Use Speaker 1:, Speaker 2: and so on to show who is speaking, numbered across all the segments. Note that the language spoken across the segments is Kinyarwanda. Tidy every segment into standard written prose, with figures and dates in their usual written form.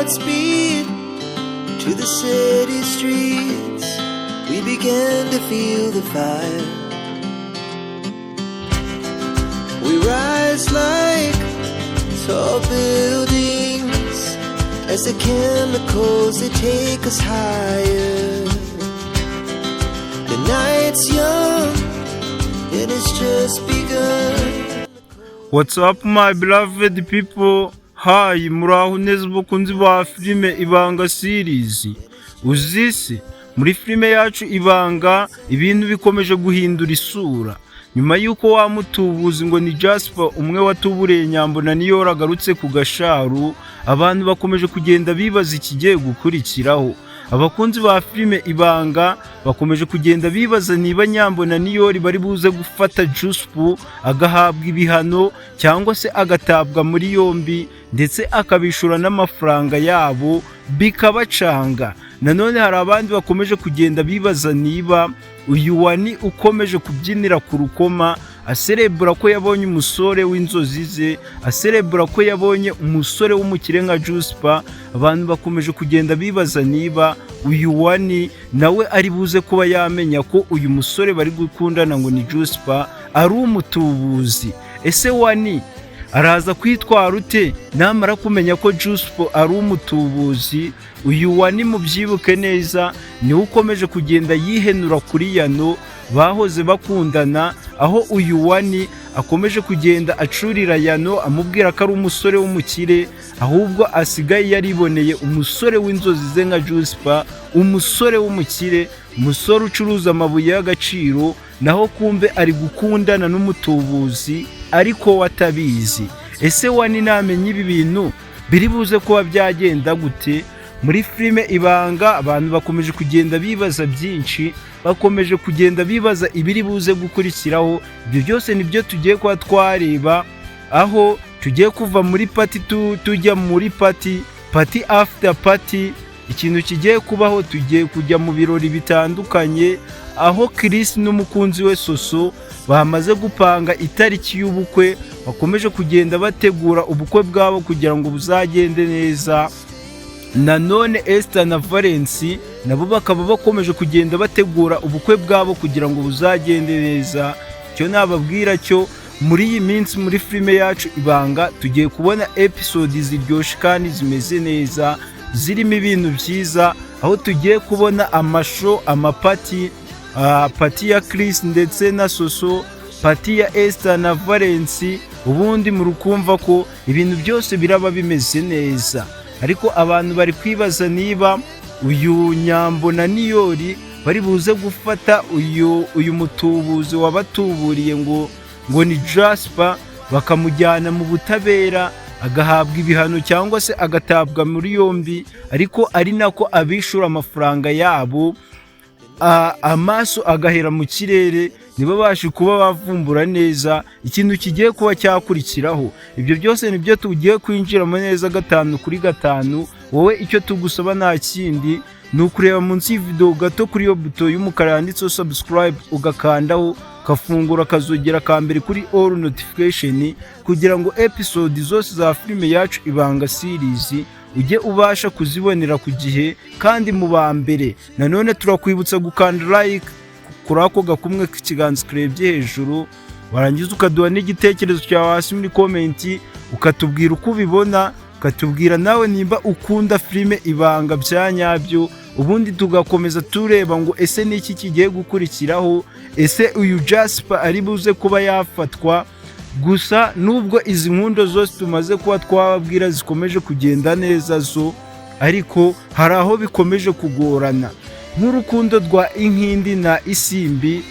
Speaker 1: Godspeed to the city streets. We began to feel the fire. We rise like tall buildings as the chemicals, they take us higher. The night's young and it's just begun.
Speaker 2: What's up my beloved people? Hi, muraho neza bakunzi ba filime Ibanga series. Uzisi muri filime yacu Ibanga ibintu bikomeje guhindura isura. Nyuma yuko wa mutubuzi ngo ni Jasper umwe watubureye Nyambo na niyo ragarutse ku gasharu, abantu bakomeje kugenda bibaza ikigiye gukurikiraho. Abakunzi ba filime Ibanga bakomeje kugenda bibaza niba Nyambo na Niyori bari buze gufata Jasper agahabwa ibihano cyangwa se agatabwa muri yombi ndetse akabishura n'amafaranga yabo bikabacanga. Nanone hari abandi bakomeje kugenda bibaza niba uyu Wani ukomeje kubyinira ku rukoma aserebura ko yabonye umusore w'inzozi ze, aserebura ko yabonye umusore w'umukire nka Jasper. Abantu bakomeje kugenda bibaza niba uyu Wani nawe ari buze kuba yamenya ko uyu musore bari gukundana ngo ni Jasper ari umutubuzi. Ese Wani araza kwitwara ute namara kumenya ko Jasper ari umutubuzi? Uyu Wani mubyibuke neza niwe ukomeje kugenda yihenura kuri Yano bahoze bakundana, aho uyu Wani akomeje kugenda acurira Yano amubwira ko ari umusore w'umukire, ahubwo asigaye yariboneye umusore w'inzozi ze nka Jasper, umusore w'umukire, umusore ucuruza amabuye y'agaciro, naho kumbe ari gukundana n'umutubuzi ariko watabizi. Ese Wani namenye ibi bintu biri buze kuba byagenda gute? Muri filime Ibanga abantu bakomeje kugenda bibaza byinshi, bakomeje kugenda bibaza ibiri buze gukurikiraho. Ibyo byose nibyo tugiye kuba twareba, aho tugiye kuva muri party tujya muri party after party. Ikintu kigiye kubaho, tugiye kujya mu birori bitandukanye, aho Chris n'umukunzi we Soso bamaze gupanga itariki y'ubukwe, bakomeje kugenda bategura ubukwe bwabo kugira ngo buzagende neza. Nanone Esther na Valence nabo bakaba bakomeje kugenda bategura ubukwe bwabo kugira ngo buzagende neza. Cyo nababwira cyo muri iyi minsi muri filime yacu Ibanga tugiye kubona episode ziryoshye kandi zimeze neza, zirimo ibintu byiza, aho tugiye kubona amasho, amapati, pati ya Chris ndetse na Soso, pati ya Esther na Valence. Ubundi murukumva ko ibintu byose biraba bimeze neza, ariko abantu bari kwibaza niba uyu Nyambo na Niyori bari buze gufata uyu mutubuzi wabatuburiye ngo ni Jasper bakamujyana mu butabera agahabwa ibihano cyangwa se agatabwa muri yombi, ariko ari nako abishura amafaranga yabo, amaso agahera mu kirere, nibo baje kuba bavumbura neza ikintu kigiye kuba cyakurikiraho. Ibyo byose nibyo tugiye kwinjiramo neza 5 kuri 5. Wowe icyo tugusaba nta kindi ni ukureba munsi y'video gato kuri iyo buto y'umukara yanditseho subscribe, ugakandaho kafungura kazogera kambere kuri all notification, kugira ngo episode zose za filime yacu Ibanga series ujye ubasha kuzibonera ku gihe kandi mu ba mbere. Nanone turakwibutsa gukanda like kuri ako gakumwe k'ikiganza kirebye hejuru, warangiza ukaduha n'igitekerezo cyawe hasi muri comment, ukatubwira uko ubibona, ukatubwira nawe nimba ukunda filime Ibanga bya nyabyo. Ubundi tugakomeza tureba ngo ese niki kigiye gukurikiraho, ese uyu Jasper ari buze kuba yafatwa. Gusa nubwo izi nkundo zose tumaze kuba twababwira zikomeje kugenda neza zo, ariko hari aho bikomeje kugorana, nk'urukundo rwa Inkindi na Isimbi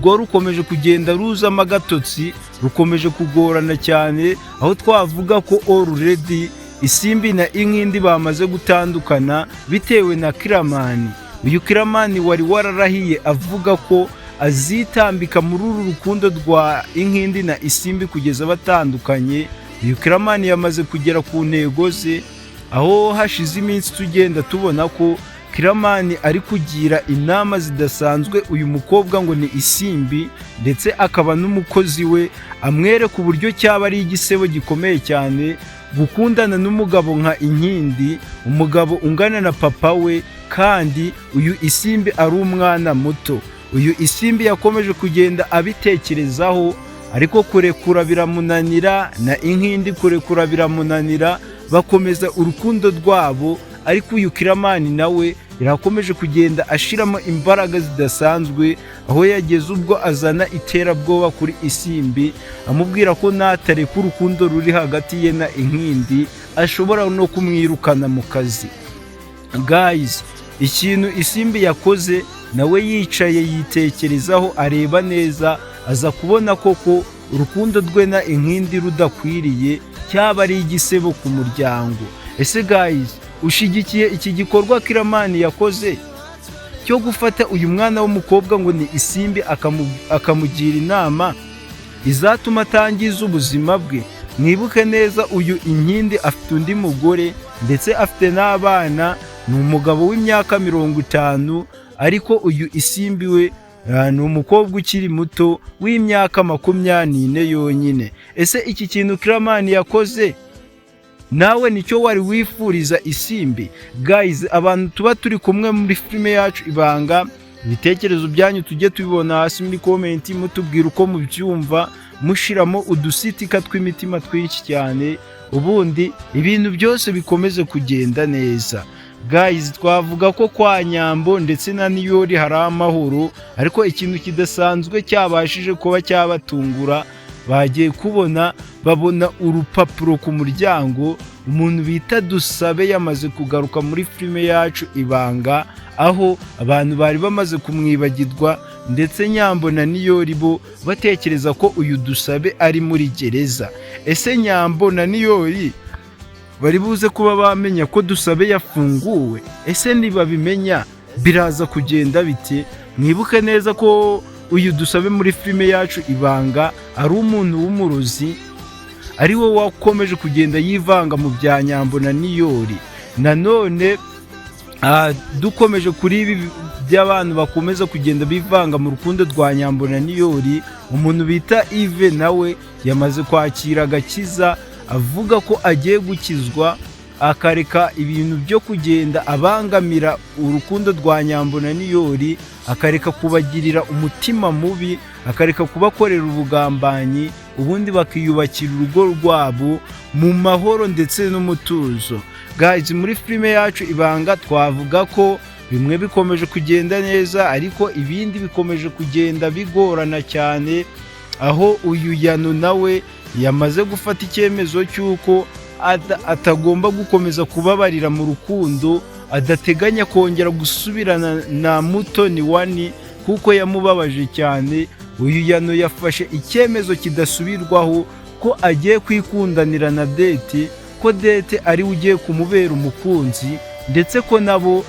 Speaker 2: rwo rukomeje kugenda ruzamo agatotsi, rukomeje kugorana cyane, aho twavuga ko already Isimbi na Inkindi bamaze gutandukana bitewe na Kiramani. Uyu Kiramani wari wararahiye avuga ko azitambika muri uru rukundo rwa Inkindi na Isimbi kugeza batandukanye. Uyu Kiramani yamaze kugera ku ntego ze, aho hashize iminsi tugenda tubona ko Kiramani ari kugira inama zidasanzwe uyu mukobwa ngo ni Isimbi, ndetse akaba n'umukozi we amwereka uburyo cyaba ari igisebo gikomeye cyane gukundana n'umugabo nka Inkindi, umugabo ungana na papa we, kandi uyu Isimbi ari umwana muto. Uyu Isimbi yakomeje kugenda abitekerezaho, ariko kurekura biramunanira, na Inkindi kurekura biramunanira, bakomeza urukundo rwabo. Ariko uyu Kiramani nawe yarakomeje kugenda ashiramo imbaraga zidasanzwe, aho yageze ubwo azana iterabwoba kuri Isimbi, amubwira ko natareka urukundo ruri hagati ye na Inkindi ashobora no kumwirukana mu kazi. Guys, ikintu Isimbi yakoze, nawe yicaye yitekerezaho areba neza, aza kubona koko urukundo rwe na Inkindi rudakwiriye, cyaba ari igisebo ku muryango. Ese guys, ushigikiye iki gikorwa Kiramani yakoze cyo gufata uyu mwana w'umukobwa ngo ni Isimbi akamugira inama izatuma atangiza ubuzima bwe? Mwibuke neza, uyu Inkindi afite undi mugore ndetse afite n'abana, ni umugabo w'imyaka 50, ariko uyu Isimbi we ni umukobwa ukiri muto w'imyaka 24 yonyine. Ese iki kintu Kiramani yakoze nawe nicyo wari wifuriza Isimbi? Guys, abantu tuba turi kumwe muri filime yacu Ibanga, ibitekerezo byanyu tujye tubibona hasi muri comment, mutubwira uko mubyumva, mushiramo udusitika tw'imitima twinshi cyane, ubundi ibintu byose bikomeze kugenda neza. Guys, twavuga ko kwa Nyambo ndetse na Niyori hari amahoro, ariko ikintu kidasanzwe cyabashije kuba cyabatungura, bagiye babona urupapuro ku muryango. Umuntu bita Dusabe yamaze kugaruka muri filime yacu Ibanga, aho abantu bari bamaze kumwibagirwa, ndetse Nyambo na Niyori bo batekereza ko uyu Dusabe ari muri gereza. Ese Nyambo na Niyori bari buze kuba bamenya ko Dusabe yafunguwe? Ese nibabimenya biraza kugenda bite? Mwibuke neza ko uyu Dusabe muri filime yacu Ibanga ari umuntu w'umurozi, ari we wakomeje kugenda yivanga mu bya Nyambo na Niyori. Nanone dukomeje kuri ibi by'abantu bakomeza kugenda bivanga mu rukundo rwa Nyambo na Niyori, umuntu bita Yves nawe yamaze kwakira agakiza, avuga ko agiye gukizwa, akareka ibintu byo kugenda abangamira urukundo rwa Nyambo na Niyori, akareka kubagirira umutima mubi, akareka kubakorera ubugambanyi, ubundi bakiyubakira urugo rwabo mu mahoro ndetse n'umutuzo. Guys, muri filime yacu Ibanga twavuga ko bimwe bikomeje kugenda neza, ariko ibindi bikomeje kugenda bigorana cyane, aho uyu Yano nawe yamaze gufata icyemezo cy'uko atagomba gukomeza kubabarira mu rukundo, adateganya kongera gusubirana na Mutoni Wani kuko yamubabaje cyane. Uyu Yano yafashe icyemezo kidasubirwaho ko agiye kwikundanira na Dete, ko Dete ari ugiye kumubera umukunzi, ndetse ko nabo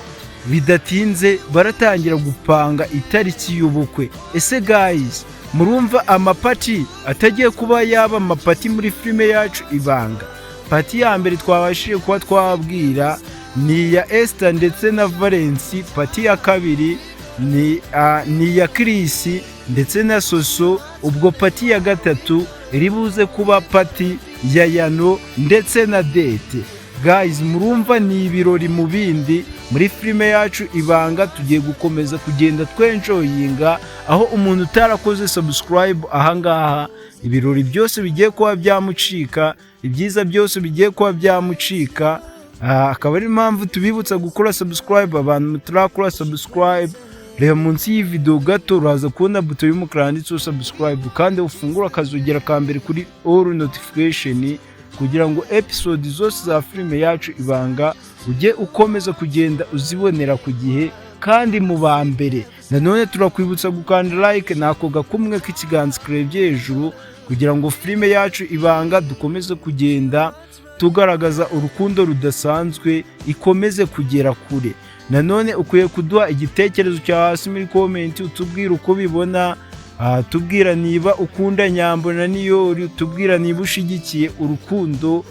Speaker 2: bidatinze baratangira gupanga itariki y'ubukwe. Ese guys, murumva amapati atagiye kuba yaba amapati muri filime yacu Ibanga? Pati ya mbere twabashije kuba twabwira ni ya Esther ndetse na Valence, pati ya kabiri ni ya Chris ndetse na Soso, ubwo pati ya gatatu iri buze kuba pati ya Yano ndetse na Dete. Guys, murumva ni ibirori mu bindi muri filime yacu Ibanga. Tugiye gukomeza kugenda twenjoyinga, aho umuntu utarakoze subscribe ahangaha ibirori byose bigiye kuba byamucika, ibyiza byose bigiye kuba byamucika. Akaba ari impamvu tubibutsa gukora subscribe. Abantu mutarakora subscribe, reba munsi y'iyi video gato uraza kubona buto y'umukara yanditseho subscribe, kandi ufungura akazogera ka mbere kuri all notification, kugira ngo episode zose za filime yacu Ibanga ujye ukomeza kugenda uzibonera ku gihe kandi mu ba mbere. Nanone turakwibutsa gukanda like nako gakumwe k'ikiganza kirebye hejuru, kugira ngo filime yacu Ibanga dukomeze kugenda tugaragaza urukundo rudasanzwe, ikomeze kugera kure. Nanone ukwiye kuduha igitekerezo cya hasi muri comment, utubwira uko bibona, tubwira niba ukunda Nyambo na Niyori, tubwira niba ushigikiye urukundo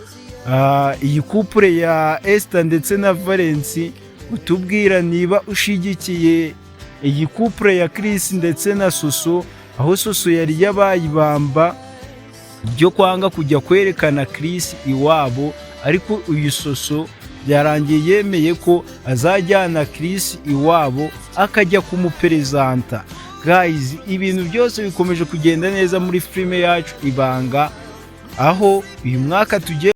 Speaker 2: iyi couple ya Esther ndetse na Valence, utubwira niba ushigikiye iyi couple ya Chris ndetse na Soso, aho Soso yari yabaye ibamba byo kwanga kujya kwerekana Chris iwabo, ariko uyu Soso byarangiye yemeye ko azajyana Chris iwabo akajya kumuperezanta. Guys, ibintu byose bikomeje kugenda neza muri filime yacu Ibanga, aho uyu mwaka tugiye